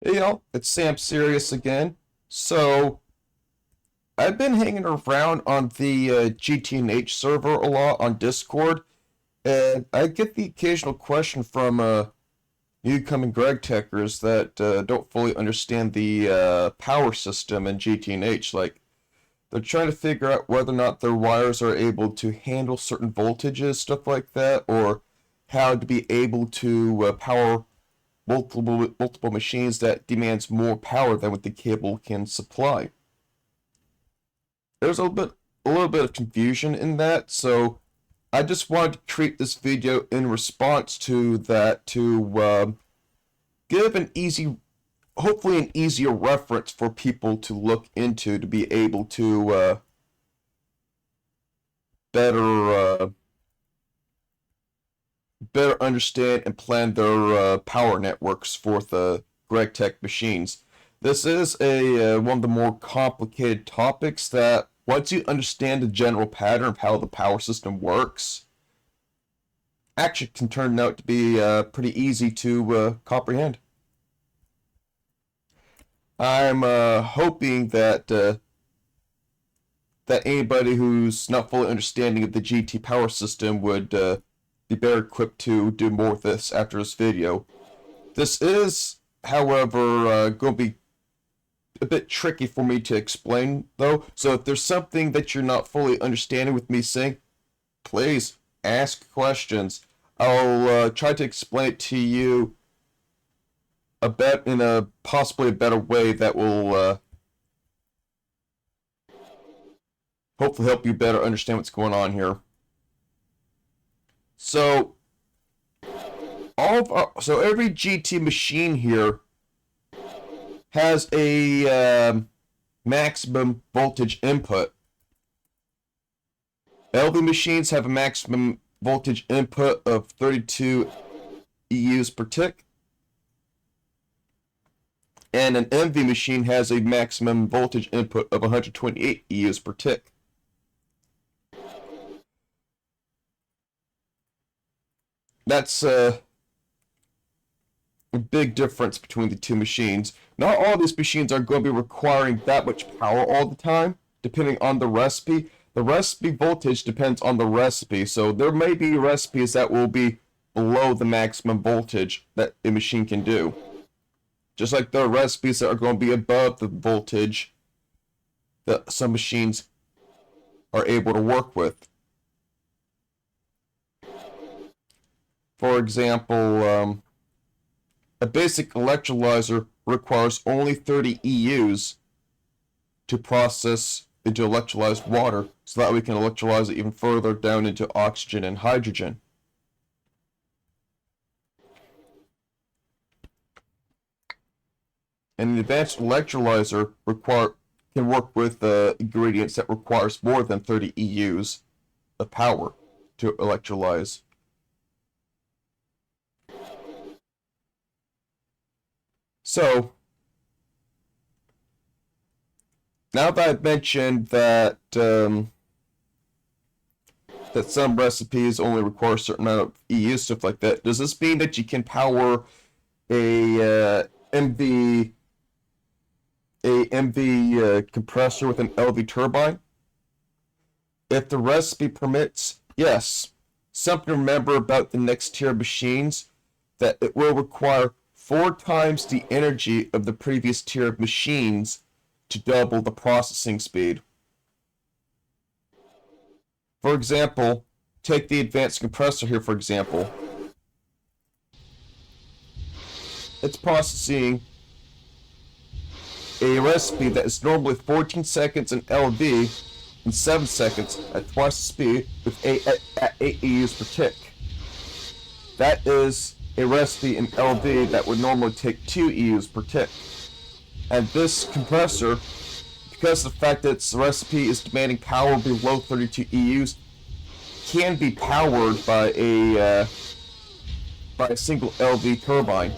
Hey y'all, it's Sam Serious again. So, I've been hanging around on the GTNH server a lot on Discord, and I get the occasional question from newcoming Greg Techers that don't fully understand the power system in GTNH. Like, they're trying to figure out whether or not their wires are able to handle certain voltages, stuff like that, or how to be able to power multiple machines that demands more power than what the cable can supply. There's a little bit of confusion in that, so I just wanted to create this video in response to that to give an easy, hopefully an easier reference for people to look into to be able to better better understand and plan their power networks for the Greg Tech machines. This is a one of the more complicated topics that once you understand the general pattern of how the power system works, actually can turn out to be pretty easy to comprehend. I'm hoping that anybody who's not fully understanding of the GT power system would be better equipped to do more with this after this video. This is, however, going to be a bit tricky for me to explain, though. So if there's something that you're not fully understanding with me saying, please ask questions. I'll try to explain it to you in a possibly a better way that will hopefully help you better understand what's going on here. So so every GT machine here has a maximum voltage input. LV machines have a maximum voltage input of 32 EUs per tick, and an MV machine has a maximum voltage input of 128 EUs per tick. That's a big difference between the two machines. Not all these machines are going to be requiring that much power all the time, depending on the recipe. The recipe voltage depends on the recipe, so there may be recipes that will be below the maximum voltage that a machine can do. Just like there are recipes that are going to be above the voltage that some machines are able to work with. For example, a basic electrolyzer requires only 30 EUs to process into electrolyzed water so that we can electrolyze it even further down into oxygen and hydrogen. And an advanced electrolyzer can work with ingredients that requires more than 30 EUs of power to electrolyze. So, now that I've mentioned that that some recipes only require a certain amount of EU, stuff like that, does this mean that you can power a MV compressor with an LV turbine? If the recipe permits, yes. Something to remember about the next tier of machines, that it will require 4 times the energy of the previous tier of machines to double the processing speed. For example, take the advanced compressor here, for example. It's processing a recipe that is normally 14 seconds in LV and 7 seconds at twice the speed with at 8 EUs per tick. That is a recipe in LV that would normally take 2 EUs per tick. And this compressor, because of the fact that its recipe is demanding power below 32 EUs, can be powered by a single LV turbine.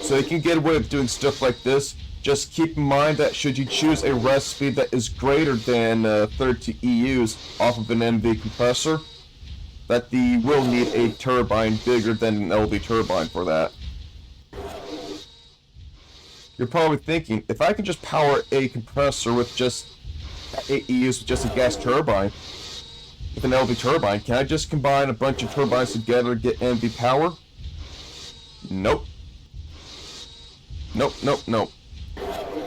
So you can get away with doing stuff like this. Just keep in mind that should you choose a recipe that is greater than 32 EUs off of an MV compressor, that you will need a turbine bigger than an LV turbine for that. You're probably thinking, if I can just power a compressor with just 8 EUs with just a gas turbine, with an LV turbine, can I just combine a bunch of turbines together to get MV power? Nope. Nope, nope, nope.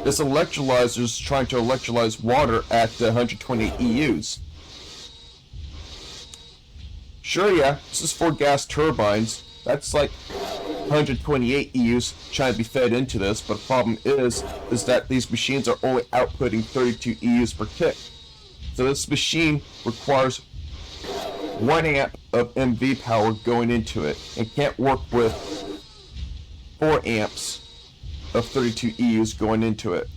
This electrolyzer is trying to electrolyze water at 120 EUs. Sure, yeah, this is for gas turbines. That's like 128 EUs trying to be fed into this, but the problem is that these machines are only outputting 32 EUs per tick. So this machine requires 1 amp of MV power going into it, and can't work with 4 amps of 32 EUs going into it.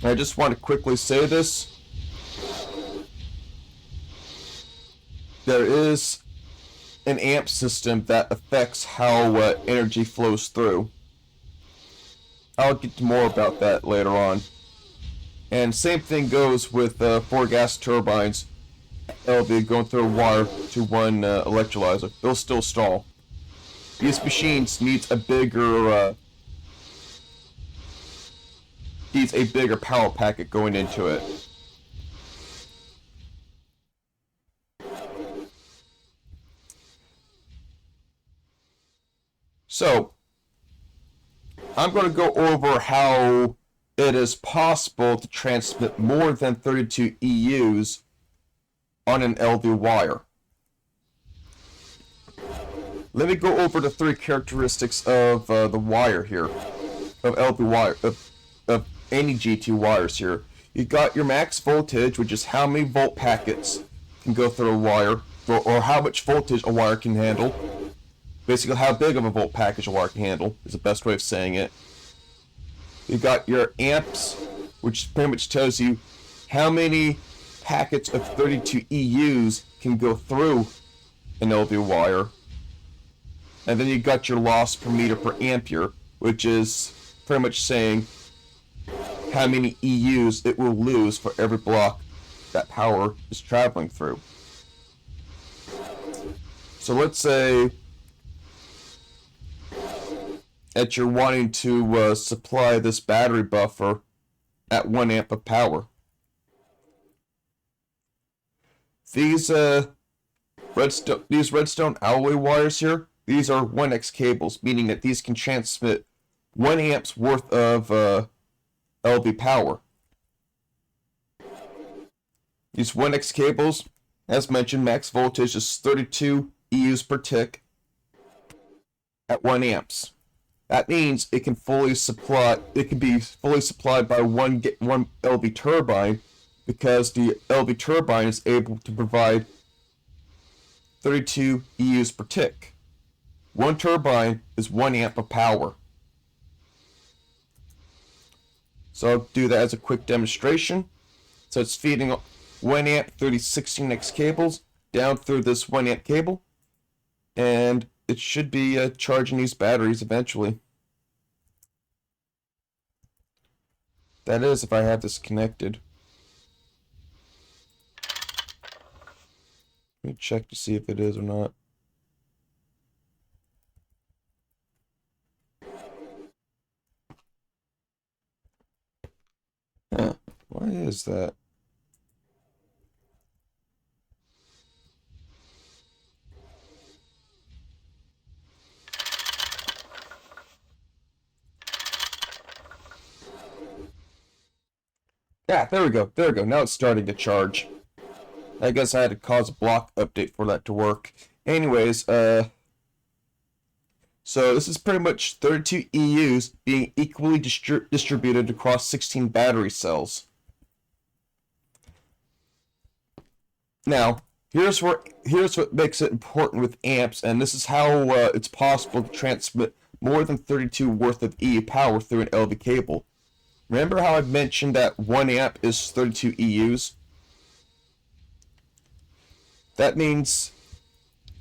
And I just want to quickly say this. There is an amp system that affects how energy flows through. I'll get to more about that later on. And same thing goes with 4 gas turbines. They'll be going through a wire to one electrolyzer. They'll still stall. These machines needs a bigger power packet going into it. So, I'm going to go over how it is possible to transmit more than 32 EUs on an LV wire. Let me go over the 3 characteristics of the wire here, of LV wire, of any GT wires here. You got your max voltage, which is how many volt packets can go through a wire, or how much voltage a wire can handle. Basically, how big of a volt package a wire can handle is the best way of saying it. You got your amps, which pretty much tells you how many packets of 32 EUs can go through an LV wire. And then you got your loss per meter per ampere, which is pretty much saying how many EUs it will lose for every block that power is traveling through. So let's say that you're wanting to supply this battery buffer at 1 amp of power. These redstone alloy wires here, these are 1x cables, meaning that these can transmit 1 amp's worth of LV power. These 1x cables, as mentioned, max voltage is 32 EUs per tick at 1 amps. That means it can be fully supplied by one LV turbine, because the LV turbine is able to provide 32 EUs per tick. One turbine is 1 amp of power. So I'll do that as a quick demonstration. So it's feeding 1 amp through these 16x cables down through this 1 amp cable, and it should be charging these batteries eventually. That is, if I have this connected. Let me check to see if it is or not. Huh. Why is that? Yeah, there we go. There we go. Now it's starting to charge. I guess I had to cause a block update for that to work. Anyways, so this is pretty much 32 EUs being equally distributed across 16 battery cells. Now, here's what makes it important with amps, and this is how it's possible to transmit more than 32 worth of EU power through an LV cable. Remember how I mentioned that 1 amp is 32 EUs? That means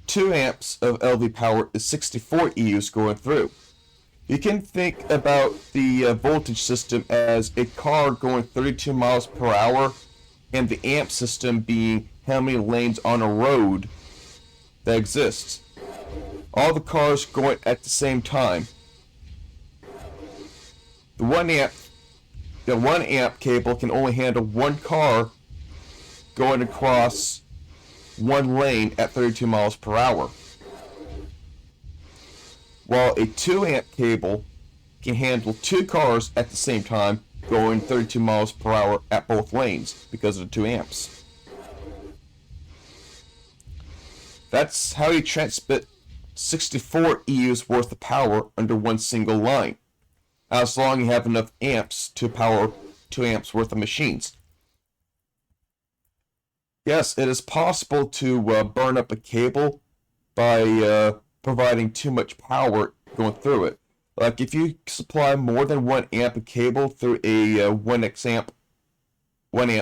2 amps of LV power is 64 EUs going through. You can think about the voltage system as a car going 32 miles per hour, and the amp system being how many lanes on a road that exists. All the cars going at the same time. The 1 amp cable can only handle one car going across one lane at 32 miles per hour. While a 2 amp cable can handle 2 cars at the same time going 32 miles per hour at both lanes because of the 2 amps. That's how you transmit 64 EU's worth of power under one single line, as long as you have enough amps to power 2 amps worth of machines. Yes, it is possible to burn up a cable by providing too much power going through it. Like if you supply more than 1 amp of cable through a 1 amp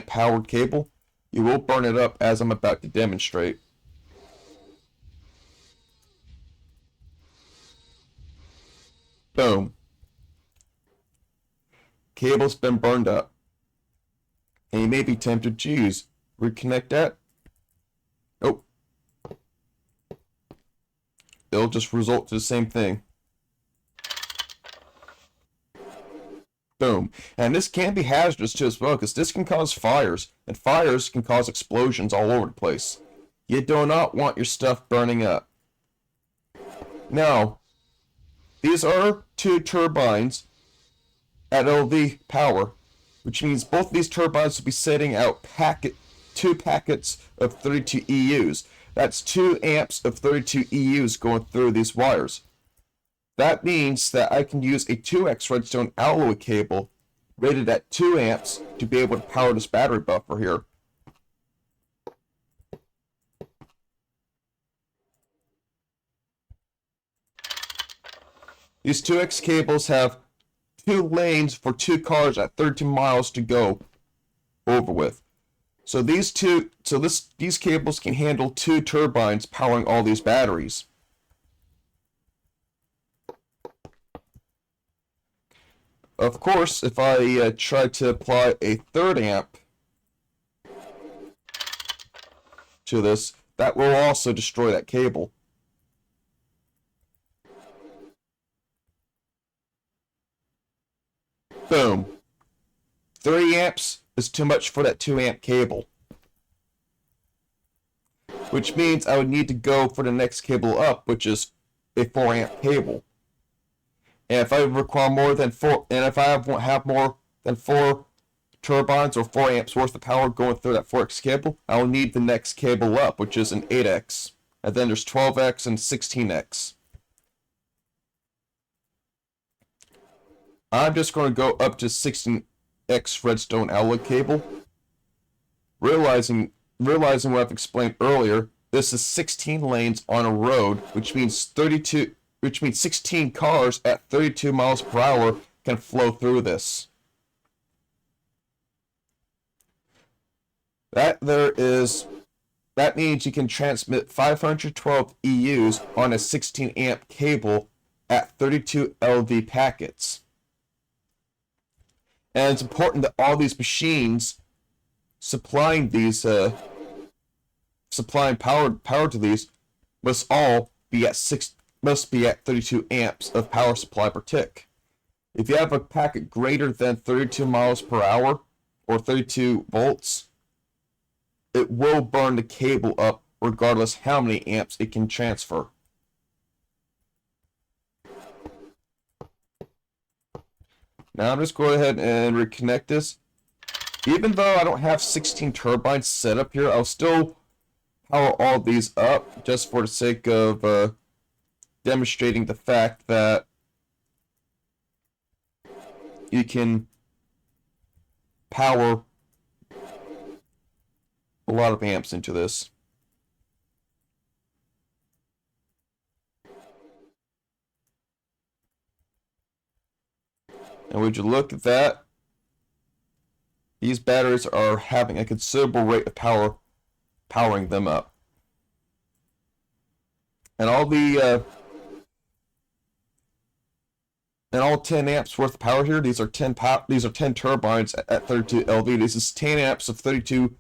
powered cable, you will burn it up, as I'm about to demonstrate. Boom. Cable's been burned up. And you may be tempted to use. Reconnect that. Oh. It'll just result to the same thing. Boom. And this can be hazardous too as well, because this can cause fires. And fires can cause explosions all over the place. You do not want your stuff burning up. Now, these are 2 turbines at LV power, which means both of these turbines will be setting out 2 packets of 32 EUs. That's 2 amps of 32 EUs going through these wires. That means that I can use a 2X redstone alloy cable rated at 2 amps to be able to power this battery buffer here. These 2X cables have 2 lanes for 2 cars at 13 miles to go over with. So these cables can handle 2 turbines powering all these batteries. Of course, if I try to apply a 3rd amp to this, that will also destroy that cable. Boom. 3 amps is too much for that 2 amp cable. Which means I would need to go for the next cable up, which is a 4 amp cable. And if I require more than 4, and if I have more than 4 turbines or 4 amps worth of power going through that 4X cable, I will need the next cable up, which is an 8X. And then there's 12X and 16X. I'm just going to go up to 16X redstone alloy cable. Realizing what I've explained earlier, this is 16 lanes on a road, which means 16 cars at 32 miles per hour can flow through this. That means you can transmit 512 EUs on a 16 amp cable at 32 LV packets. And it's important that all these machines supplying power to these must be at 32 amps of power supply per tick. If you have a packet greater than 32 miles per hour or 32 volts, it will burn the cable up regardless how many amps it can transfer. Now I'm just going ahead and reconnect this. Even though I don't have 16 turbines set up here, I'll still power all these up just for the sake of demonstrating the fact that you can power a lot of amps into this. And would you look at that? These batteries are having a considerable rate of power powering them up. And all 10 amps worth of power here, these are 10 turbines at 32 LV. This is 10 amps of 32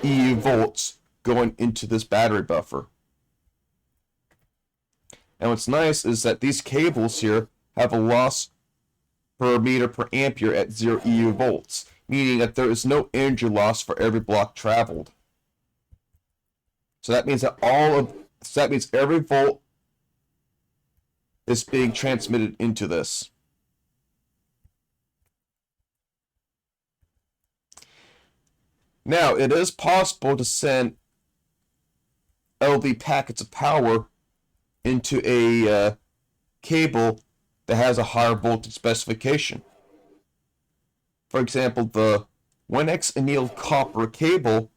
EU volts going into this battery buffer. And what's nice is that these cables here have a loss per meter per ampere at 0 EU volts, meaning that there is no energy loss for every block traveled. So that means that every volt is being transmitted into this. Now, it is possible to send LV packets of power into a cable that has a higher voltage specification. For example, the 1X annealed copper cable,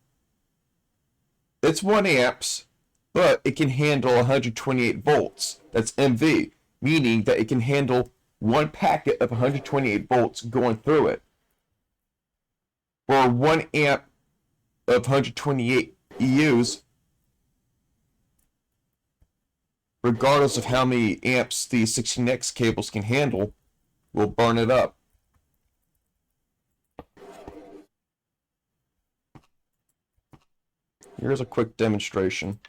it's 1 amps, but it can handle 128 volts. That's MV, meaning that it can handle one packet of 128 volts going through it. Or 1 amp of 128 EUs, regardless of how many amps the 16X cables can handle, will burn it up. Here's a quick demonstration.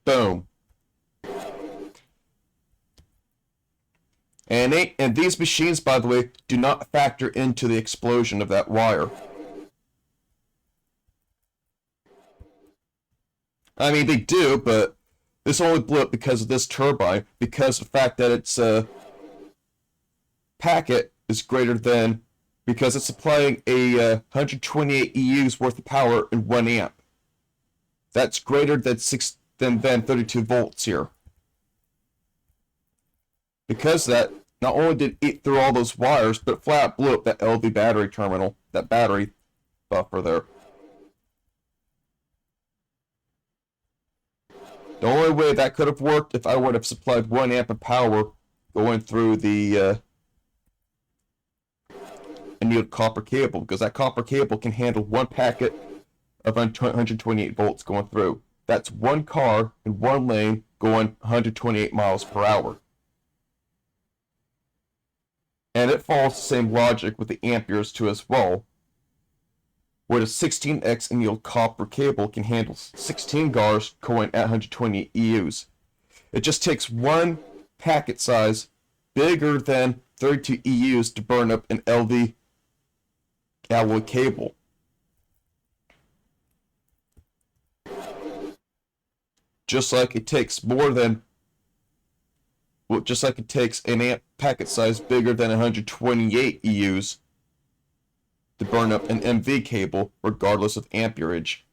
Boom. And these machines, by the way, do not factor into the explosion of that wire. I mean, they do, but this only blew up because of this turbine, because of the fact that its packet is greater than, because it's supplying a 128 EUs worth of power in 1 amp. That's greater than 32 volts here. Because that, not only did it eat through all those wires, but it flat blew up that LV battery terminal, that battery buffer there. The only way that could have worked if I would have supplied 1 amp of power going through the annealed copper cable, because that copper cable can handle one packet of 128 volts going through. That's one car in one lane going 128 miles per hour. And it follows the same logic with the amperes too as well, where the 16X annealed copper cable can handle 16 GARs going at 120 EUs. It just takes one packet size bigger than 32 EUs to burn up an LV alloy cable. Just like it takes an amp packet size bigger than 128 EUs to burn up an MV cable, regardless of amperage.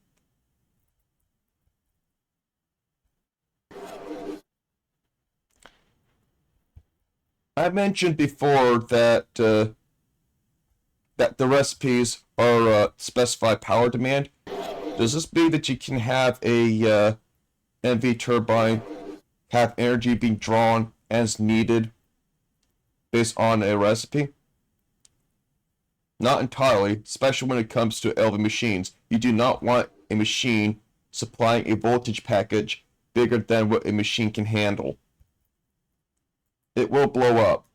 I mentioned before that that the recipes are specify power demand. Does this mean that you can have a MV turbine have energy being drawn as needed based on a recipe? Not entirely, especially when it comes to LV machines. You do not want a machine supplying a voltage package bigger than what a machine can handle. It will blow up.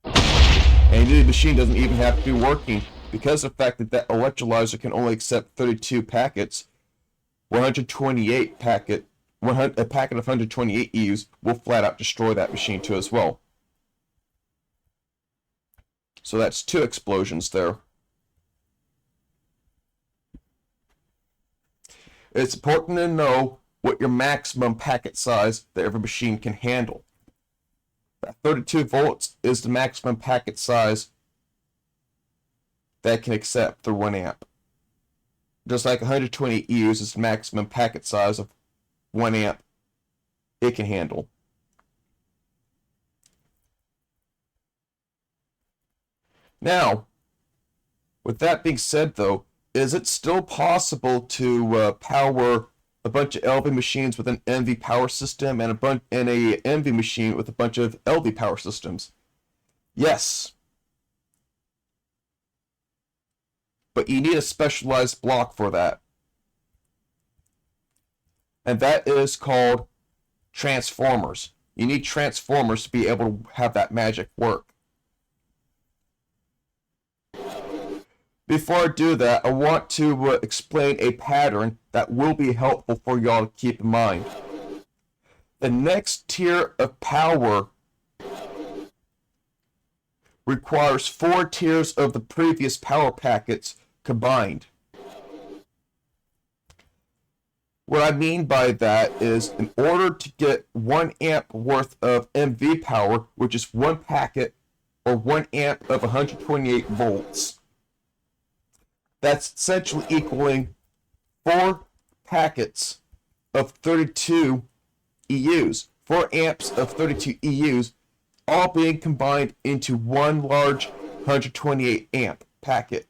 And the machine doesn't even have to be working, because of the fact that that electrolyzer can only accept 32 packets. A packet of 128 EUs will flat out destroy that machine too as well. So that's 2 explosions there. It's important to know what your maximum packet size that every machine can handle. That 32 volts is the maximum packet size that can accept through 1 amp. Just like 120 EUs is the maximum packet size of 1 amp it can handle. Now, with that being said though, is it still possible to power a bunch of LV machines with an MV power system and a MV machine with a bunch of LV power systems? Yes. But you need a specialized block for that. And that is called transformers. You need transformers to be able to have that magic work. Before I do that, I want to explain a pattern that will be helpful for y'all to keep in mind. The next tier of power requires 4 tiers of the previous power packets combined. What I mean by that is, in order to get 1 amp worth of MV power, which is 1 packet or 1 amp of 128 volts, that's essentially equaling 4 packets of 32 EUs, 4 amps of 32 EUs, all being combined into one large 128 amp packet.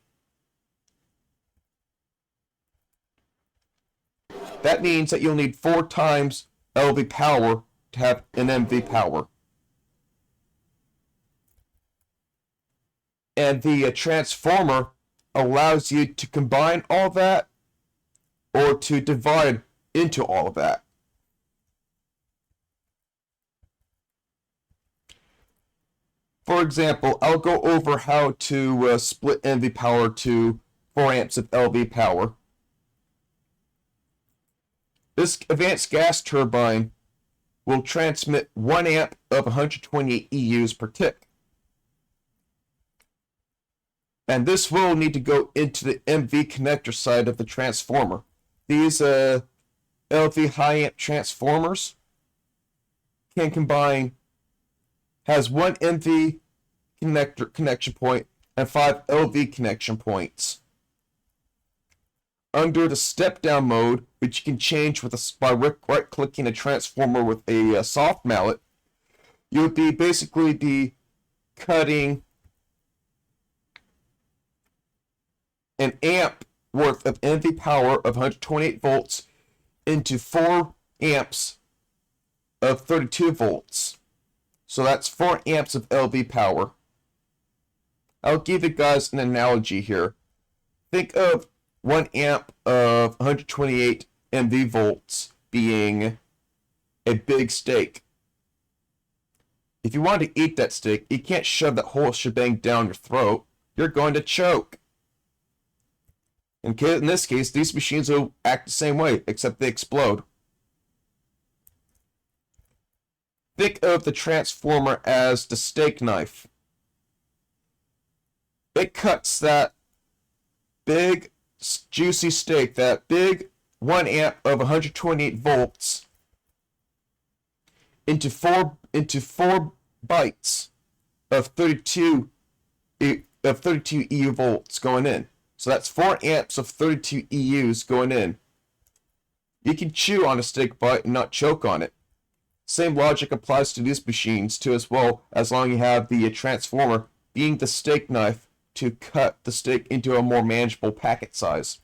That means that you'll need 4 times LV power to have an MV power. And the transformer allows you to combine all that or to divide into all of that. For example, I'll go over how to split MV power to 4 amps of LV power. This advanced gas turbine will transmit 1 amp of 128 EUs per tick. And this will need to go into the MV connector side of the transformer. These LV high amp transformers can combine, has 1 MV connection point and 5 LV connection points. Under the step-down mode, which you can change with by right-clicking a transformer with a soft mallet, you would be basically cutting an amp worth of MV power of 128 volts into 4 amps of 32 volts. So that's 4 amps of LV power. I'll give you guys an analogy here. Think of 1 amp of 128 MV volts being a big steak. If you want to eat that steak, you can't shove that whole shebang down your throat. You're going to choke. In this case, these machines will act the same way, except they explode. Think of the transformer as the steak knife. It cuts that big, juicy steak, that big 1 amp of 128 volts, into four bites of 32 EU volts going in. So that's 4 amps of 32 EUs going in. You can chew on a steak bite and not choke on it. Same logic applies to these machines too as well, as long as you have the transformer being the steak knife to cut the steak into a more manageable packet size.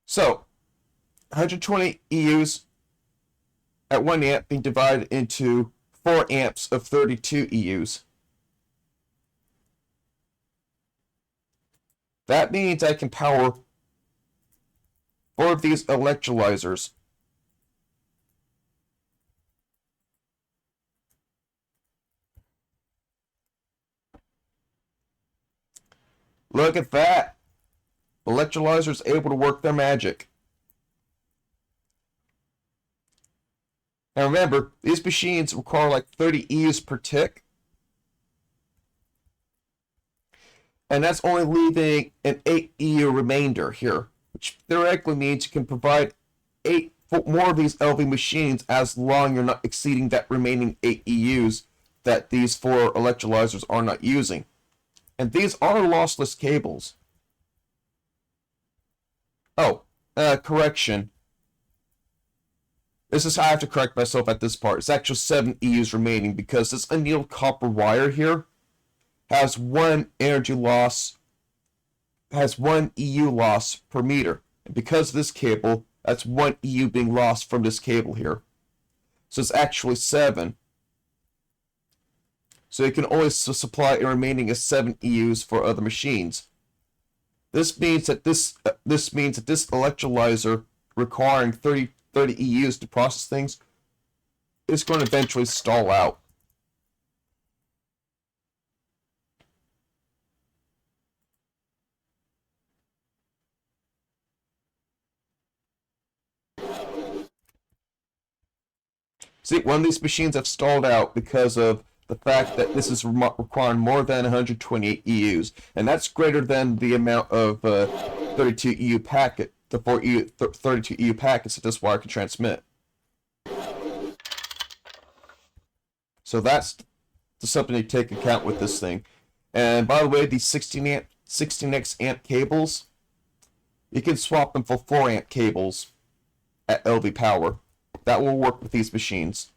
So, 120 EUs at 1 amp being divided into 4 amps of 32 EUs. That means I can power 4 of these electrolyzers. Look at that! Electrolyzers able to work their magic. Now remember, these machines require like 30 EUs per tick. And that's only leaving an 8 EU remainder here, which theoretically means you can provide 8 more of these LV machines as long as you're not exceeding that remaining 8 EUs that these 4 electrolyzers are not using. And these are lossless cables. Oh, correction. This is how I have to correct myself at this part. It's actually 7 EUs remaining because this annealed copper wire here has 1 energy loss, has 1 EU loss per meter. And because of this cable, that's 1 EU being lost from this cable here. So it's actually 7. So you can only supply a remaining of 7 EUs for other machines. This means that this electrolyzer requiring 30 EUs to process things, it's going to eventually stall out. See, one of these machines have stalled out because of the fact that this is requiring more than 128 EUs, and that's greater than the amount of 32 EU packet, the 32 EU packets that this wire can transmit. So that's something to take account with this thing. And by the way, these 16x amp cables, you can swap them for 4 amp cables at LV power. That will work with these machines.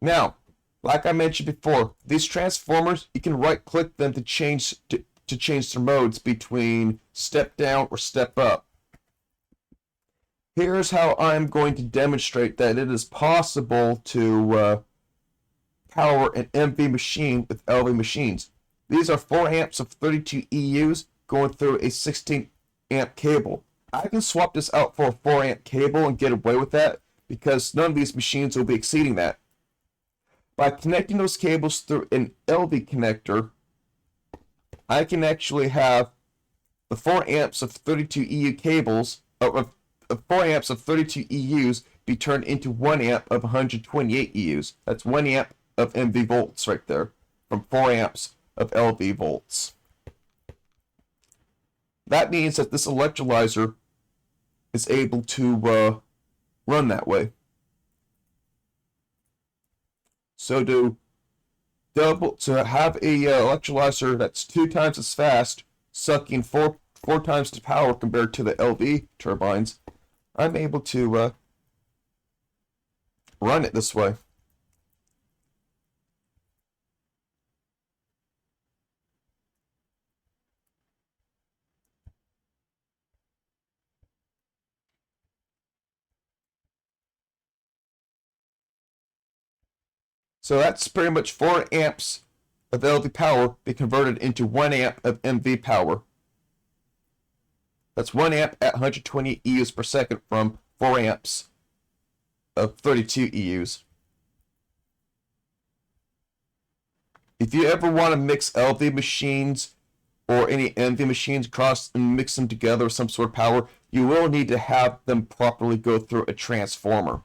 Now, like I mentioned before, these transformers, you can right-click them to change their modes between step down or step up. Here's how I'm going to demonstrate that it is possible to power an MV machine with LV machines. These are 4 amps of 32 EUs going through a 16 amp cable. I can swap this out for a 4 amp cable and get away with that because none of these machines will be exceeding that. By connecting those cables through an LV connector, I can actually have the 4 amps of 32 EU cables, 4 amps of 32 EUs be turned into 1 amp of 128 EUs. That's 1 amp of MV volts right there, from 4 amps of LV volts. That means that this electrolyzer is able to run that way. So to have a electrolyzer that's 2 times as fast, sucking four times the power compared to the LV turbines, I'm able to run it this way. So that's pretty much 4 amps of LV power be converted into 1 amp of MV power. That's 1 amp at 120 EUs per second from 4 amps of 32 EUs. If you ever want to mix LV machines or any MV machines across and mix them together with some sort of power, you will need to have them properly go through a transformer.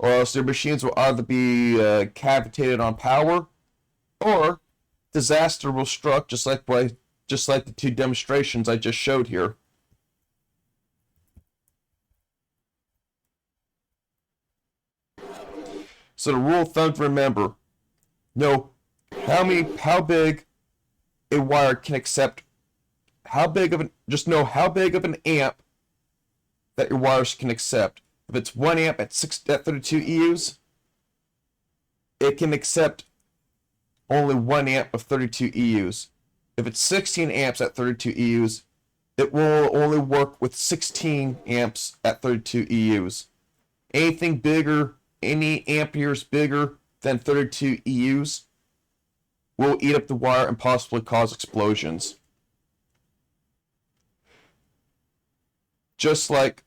Or else your machines will either be cavitated on power, or disaster will struck, just like the 2 demonstrations I just showed here. So the rule of thumb to remember: how big a wire can accept, just know how big of an amp that your wires can accept. If it's 1 amp at 32 EUs, it can accept only 1 amp of 32 EUs. If it's 16 amps at 32 EUs, it will only work with 16 amps at 32 EUs. Anything bigger, any amperes bigger than 32 EUs will eat up the wire and possibly cause explosions. Just like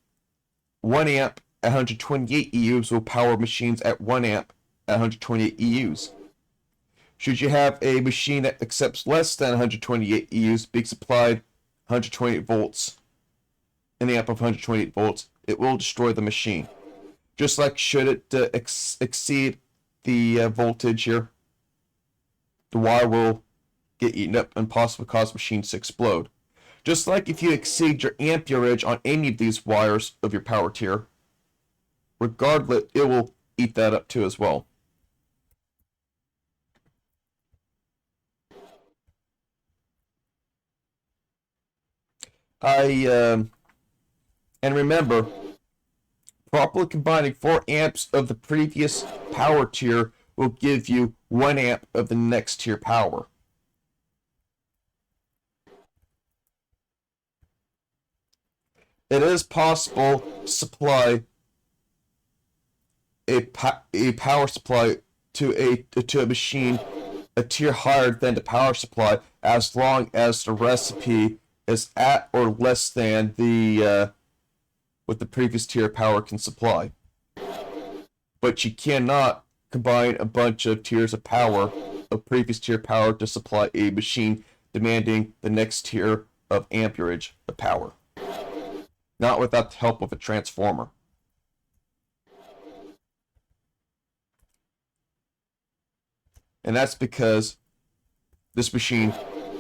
1 amp at 128 EUs will power machines at 1 amp at 128 EUs. Should you have a machine that accepts less than 128 EUs being supplied 128 volts, an amp of 128 volts, it will destroy the machine. Just like should it exceed the voltage here, the wire will get eaten up and possibly cause machines to explode. Just like if you exceed your amperage on any of these wires of your power tier, regardless, it will eat that up too as well. And remember, properly combining 4 amps of the previous power tier will give you 1 amp of the next tier power. It is possible to supply a power supply to a machine a tier higher than the power supply as long as the recipe is at or less than the what the previous tier power can supply. But you cannot combine a bunch of tiers of power, of previous tier power, to supply a machine demanding the next tier of amperage of power. Not without the help of a transformer. And that's because this machine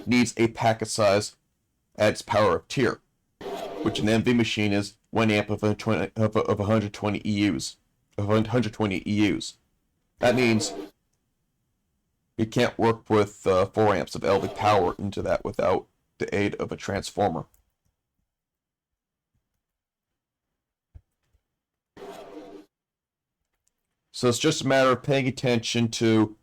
needs a packet size at its power of tier, which an MV machine is 1 amp of 120 EUs. Of 120 EUs. That means you can't work with 4 amps of LV power into that without the aid of a transformer. So it's just a matter of paying attention to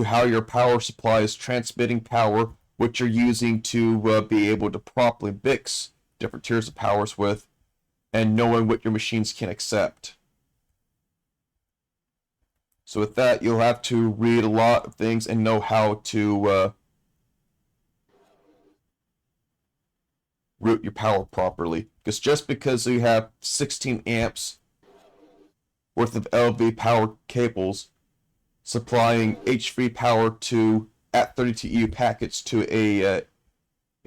how your power supply is transmitting power, which you're using to be able to properly mix different tiers of powers with, and knowing what your machines can accept. So with that, you'll have to read a lot of things and know how to route your power properly. Because just because you have 16 amps worth of LV power cables supplying HV power to at 32 EU packets to a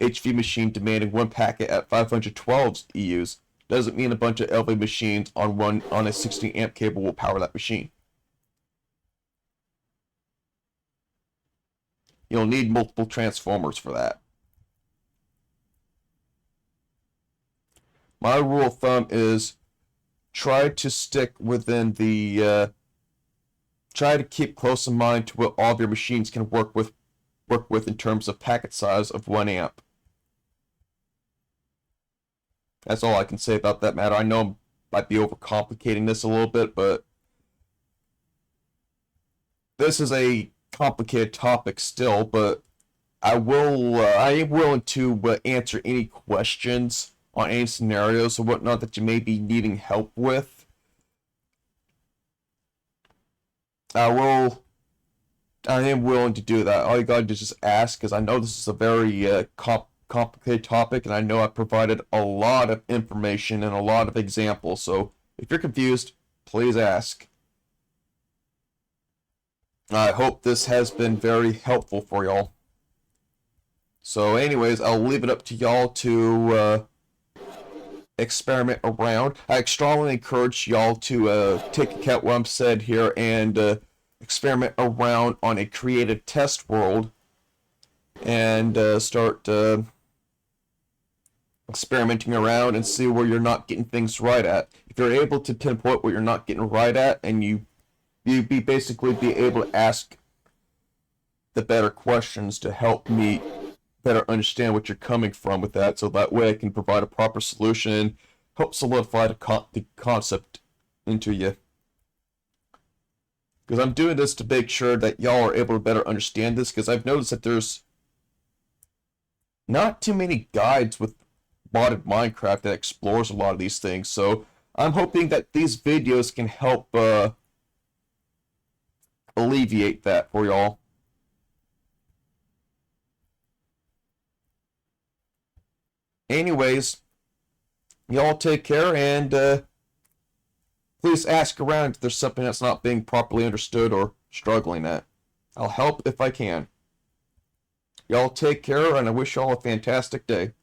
HV machine demanding 1 packet at 512 EUs doesn't mean a bunch of LV machines on a 16 amp cable will power that machine. You'll need multiple transformers for that. My rule of thumb is try to stick within the try to keep close in mind to what all of your machines can work with in terms of packet size of 1 amp. That's all I can say about that matter. I know I might be overcomplicating this a little bit, but this is a complicated topic still, but I am willing to answer any questions on any scenarios or whatnot that you may be needing help with. I am willing to do that. All you gotta do is just ask, because I know this is a very complicated topic, and I know I provided a lot of information and a lot of examples. So if you're confused, please ask. I hope this has been very helpful for y'all. So anyways, I'll leave it up to y'all to experiment around. I strongly encourage y'all to take account what I'm said here and experiment around on a creative test world and start experimenting around and see where you're not getting things right at. If you're able to pinpoint what you're not getting right at, and you basically be able to ask the better questions to help me better understand what you're coming from with that, so that way I can provide a proper solution and help solidify the concept into you. Because I'm doing this to make sure that y'all are able to better understand this, because I've noticed that there's not too many guides with modded Minecraft that explores a lot of these things, so I'm hoping that these videos can help alleviate that for y'all. Anyways, y'all take care, and please ask around if there's something that's not being properly understood or struggling at. I'll help if I can. Y'all take care, and I wish y'all a fantastic day.